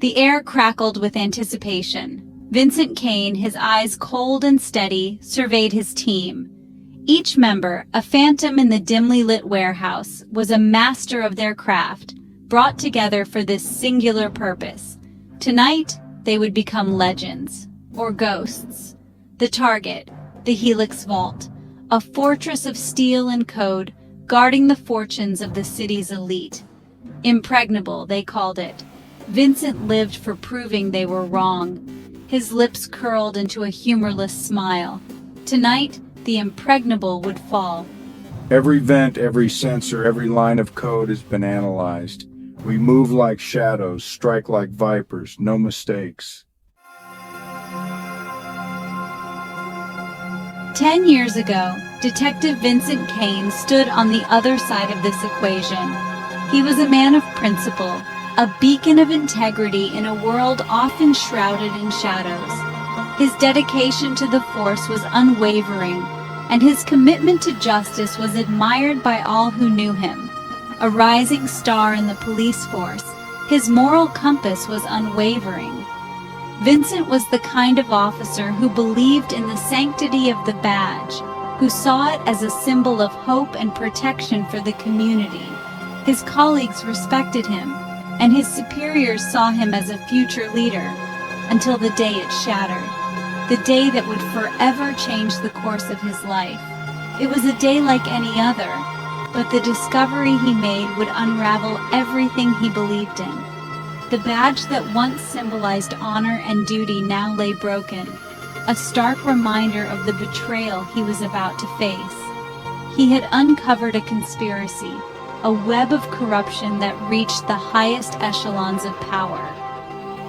The air crackled with anticipation. Vincent Kane, his eyes cold and steady, surveyed his team. Each member, a phantom in the dimly lit warehouse, was a master of their craft, brought together for this singular purpose. Tonight, they would become legends, or ghosts. The target, the Helix Vault, a fortress of steel and code, guarding the fortunes of the city's elite. Impregnable, they called it. Vincent lived for proving they were wrong. His lips curled into a humorless smile. Tonight, the impregnable would fall. Every vent, every sensor, every line of code has been analyzed. We move like shadows, strike like vipers, no mistakes. 10 years ago, Detective Vincent Kane stood on the other side of this equation. He was a man of principle, a beacon of integrity in a world often shrouded in shadows. His dedication to the force was unwavering, and his commitment to justice was admired by all who knew him. A rising star in the police force, his moral compass was unwavering. Vincent was the kind of officer who believed in the sanctity of the badge, who saw it as a symbol of hope and protection for the community. His colleagues respected him, and his superiors saw him as a future leader, until the day it shattered. The day that would forever change the course of his life. It was a day like any other, but the discovery he made would unravel everything he believed in. The badge that once symbolized honor and duty now lay broken, a stark reminder of the betrayal he was about to face. He had uncovered a conspiracy, a web of corruption that reached the highest echelons of power.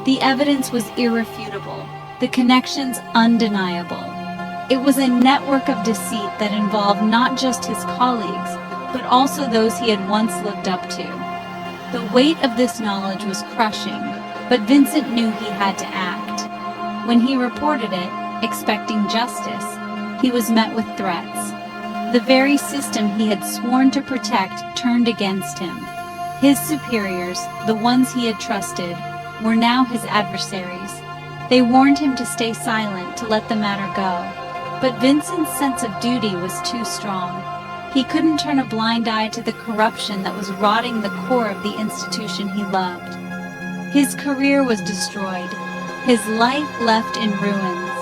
The evidence was irrefutable, the connections undeniable. It was a network of deceit that involved not just his colleagues, but also those he had once looked up to. The weight of this knowledge was crushing, but Vincent knew he had to act. When he reported it, expecting justice, he was met with threats. The very system he had sworn to protect turned against him. His superiors, the ones he had trusted, were now his adversaries. They warned him to stay silent, to let the matter go. But Vincent's sense of duty was too strong. He couldn't turn a blind eye to the corruption that was rotting the core of the institution he loved. His career was destroyed, his life left in ruins.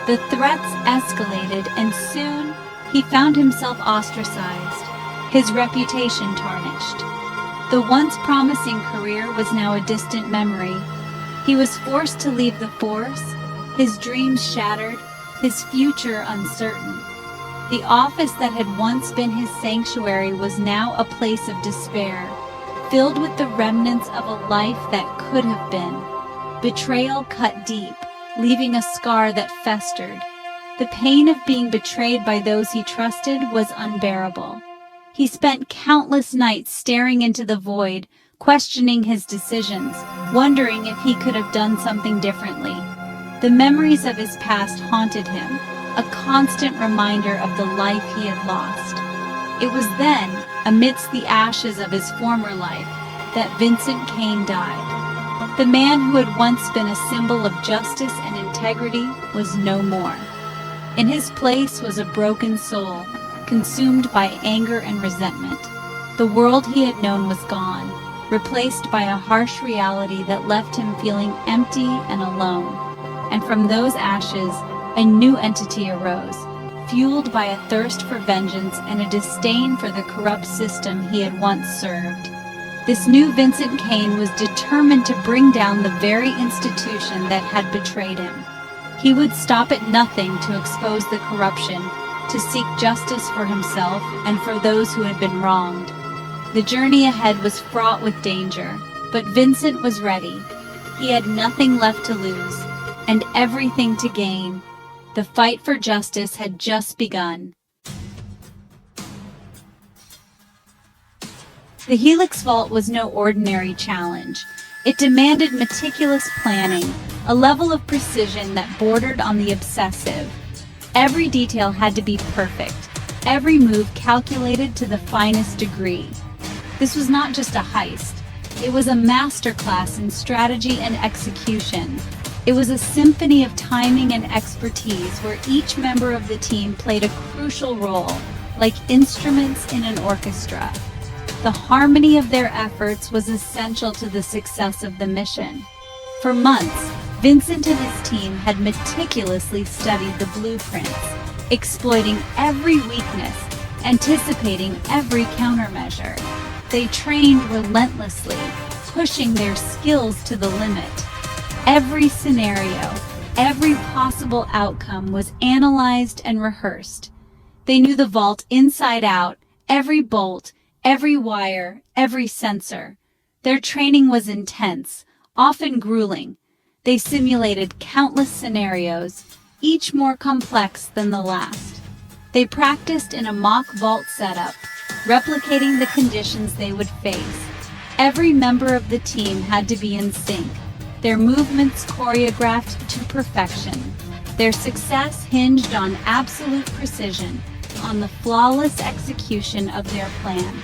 The threats escalated, and soon he found himself ostracized, his reputation tarnished. The once promising career was now a distant memory. He was forced to leave the force, his dreams shattered, his future uncertain. The office that had once been his sanctuary was now a place of despair, filled with the remnants of a life that could have been. Betrayal cut deep, leaving a scar that festered. The pain of being betrayed by those he trusted was unbearable. He spent countless nights staring into the void, questioning his decisions, wondering if he could have done something differently. The memories of his past haunted him, a constant reminder of the life he had lost. It was then, amidst the ashes of his former life, that Vincent Kane died. The man who had once been a symbol of justice and integrity was no more. In his place was a broken soul, consumed by anger and resentment. The world he had known was gone, replaced by a harsh reality that left him feeling empty and alone. And from those ashes, a new entity arose, fueled by a thirst for vengeance and a disdain for the corrupt system he had once served. This new Vincent Kane was determined to bring down the very institution that had betrayed him. He would stop at nothing to expose the corruption, to seek justice for himself and for those who had been wronged. The journey ahead was fraught with danger, but Vincent was ready. He had nothing left to lose, and everything to gain. The fight for justice had just begun. The Helix Vault was no ordinary challenge. It demanded meticulous planning, a level of precision that bordered on the obsessive. Every detail had to be perfect, every move calculated to the finest degree. This was not just a heist. It was a masterclass in strategy and execution. It was a symphony of timing and expertise where each member of the team played a crucial role, like instruments in an orchestra. The harmony of their efforts was essential to the success of the mission. For months, Vincent and his team had meticulously studied the blueprints, exploiting every weakness, anticipating every countermeasure. They trained relentlessly, pushing their skills to the limit. Every scenario, every possible outcome was analyzed and rehearsed. They knew the vault inside out, every bolt, every wire, every sensor. Their training was intense, often grueling. They simulated countless scenarios, each more complex than the last. They practiced in a mock vault setup, replicating the conditions they would face. Every member of the team had to be in sync, their movements choreographed to perfection. Their success hinged on absolute precision, on the flawless execution of their plan.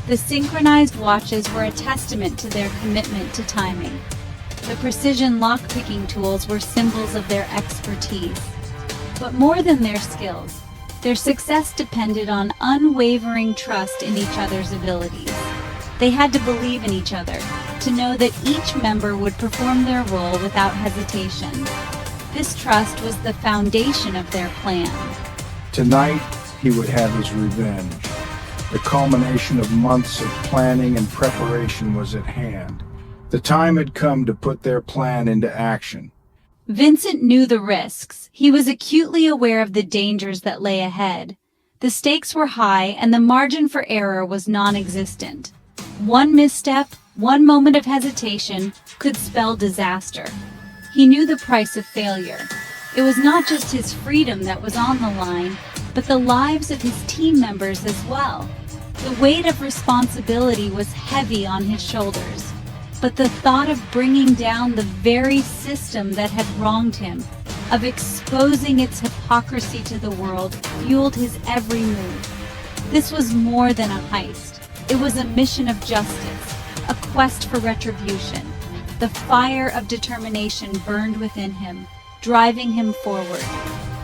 The synchronized watches were a testament to their commitment to timing. The precision lock-picking tools were symbols of their expertise. But more than their skills, their success depended on unwavering trust in each other's abilities. They had to believe in each other, to know that each member would perform their role without hesitation. This trust was the foundation of their plan. Tonight, he would have his revenge. The culmination of months of planning and preparation was at hand. The time had come to put their plan into action. Vincent knew the risks. He was acutely aware of the dangers that lay ahead. The stakes were high and the margin for error was non-existent. One misstep, one moment of hesitation could spell disaster. He knew the price of failure. It was not just his freedom that was on the line, but the lives of his team members as well. The weight of responsibility was heavy on his shoulders, but the thought of bringing down the very system that had wronged him, of exposing its hypocrisy to the world, fueled his every move. This was more than a heist. It was a mission of justice, a quest for retribution. The fire of determination burned within him, driving him forward.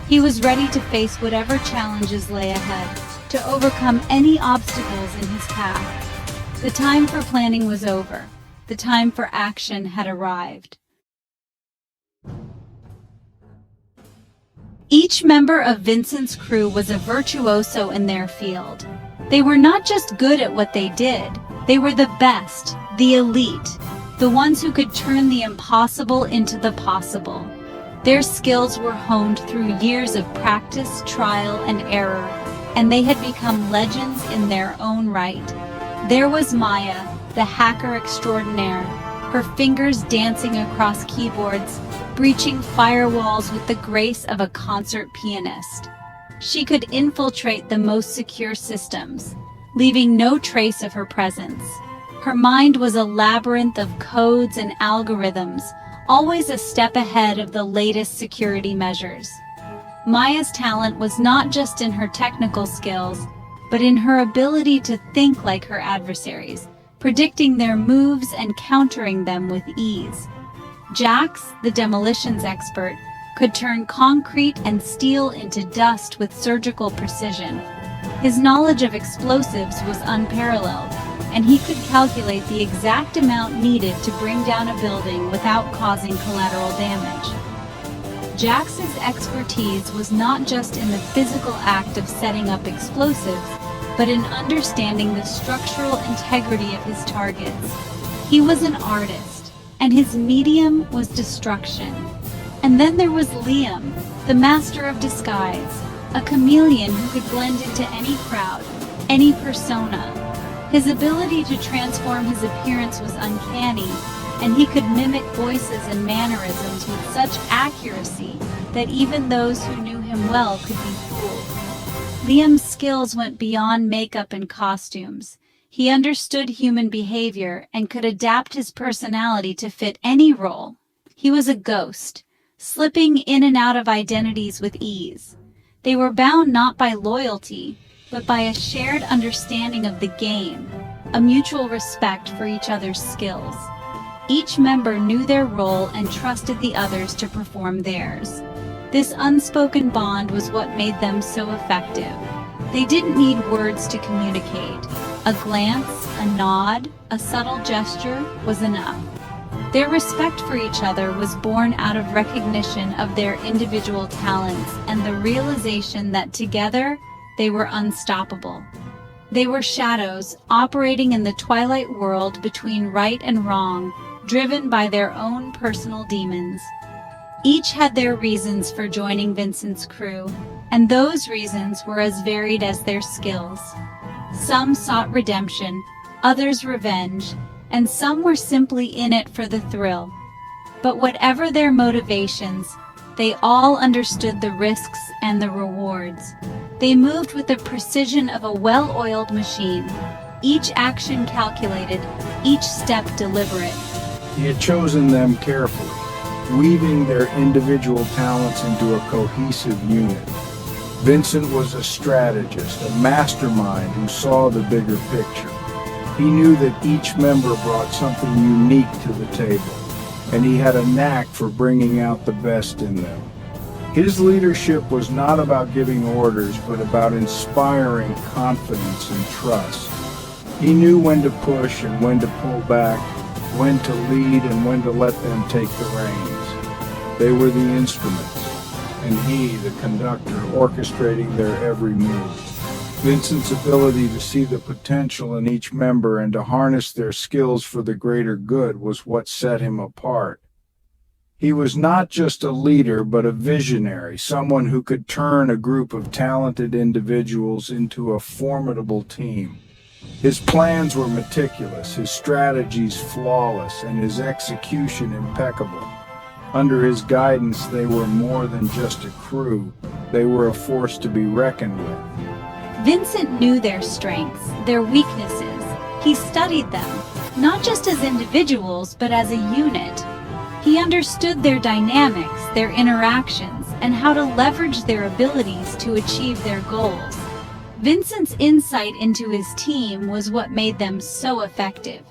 He was ready to face whatever challenges lay ahead, to overcome any obstacles in his path. The time for planning was over. The time for action had arrived. Each member of Vincent's crew was a virtuoso in their field. They were not just good at what they did, they were the best, the elite, the ones who could turn the impossible into the possible. Their skills were honed through years of practice, trial, and error, and they had become legends in their own right. There was Maya, the hacker extraordinaire, her fingers dancing across keyboards, breaching firewalls with the grace of a concert pianist. She could infiltrate the most secure systems, leaving no trace of her presence. Her mind was a labyrinth of codes and algorithms, always a step ahead of the latest security measures. Maya's talent was not just in her technical skills, but in her ability to think like her adversaries, predicting their moves and countering them with ease. Jax, the demolitions expert, could turn concrete and steel into dust with surgical precision. His knowledge of explosives was unparalleled, and he could calculate the exact amount needed to bring down a building without causing collateral damage. Jax's expertise was not just in the physical act of setting up explosives, but in understanding the structural integrity of his targets. He was an artist, and his medium was destruction. And then there was Liam, the master of disguise, a chameleon who could blend into any crowd, any persona. His ability to transform his appearance was uncanny, and he could mimic voices and mannerisms with such accuracy that even those who knew him well could be fooled. Liam's skills went beyond makeup and costumes. He understood human behavior and could adapt his personality to fit any role. He was a ghost, slipping in and out of identities with ease. They were bound not by loyalty, but by a shared understanding of the game. a mutual respect for each other's skills. Each member knew their role and trusted the others to perform theirs. This unspoken bond was what made them so effective. They didn't need words to communicate. A glance, a nod, a subtle gesture was enough. Their respect for each other was born out of recognition of their individual talents and the realization that together they were unstoppable. They were shadows operating in the twilight world between right and wrong, driven by their own personal demons. Each had their reasons for joining Vincent's crew, and those reasons were as varied as their skills. Some sought redemption, others revenge, and some were simply in it for the thrill. But whatever their motivations, they all understood the risks and the rewards. They moved with the precision of a well-oiled machine, each action calculated, each step deliberate. He had chosen them carefully, weaving their individual talents into a cohesive unit. Vincent was a strategist, a mastermind who saw the bigger picture. He knew that each member brought something unique to the table, and he had a knack for bringing out the best in them. His leadership was not about giving orders, but about inspiring confidence and trust. He knew when to push and when to pull back, when to lead and when to let them take the reins. They were the instruments, and he, the conductor, orchestrating their every move. Vincent's ability to see the potential in each member and to harness their skills for the greater good was what set him apart. He was not just a leader, but a visionary, someone who could turn a group of talented individuals into a formidable team. His plans were meticulous, his strategies flawless, and his execution impeccable. Under his guidance, they were more than just a crew. They were a force to be reckoned with. Vincent knew their strengths, their weaknesses. He studied them, not just as individuals, but as a unit. He understood their dynamics, their interactions, and how to leverage their abilities to achieve their goals. Vincent's insight into his team was what made them so effective.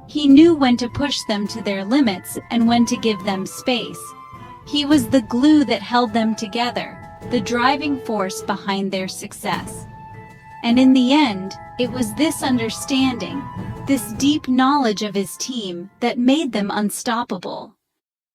He knew when to push them to their limits and when to give them space. He was the glue that held them together, the driving force behind their success. And in the end, it was this understanding, this deep knowledge of his team, that made them unstoppable.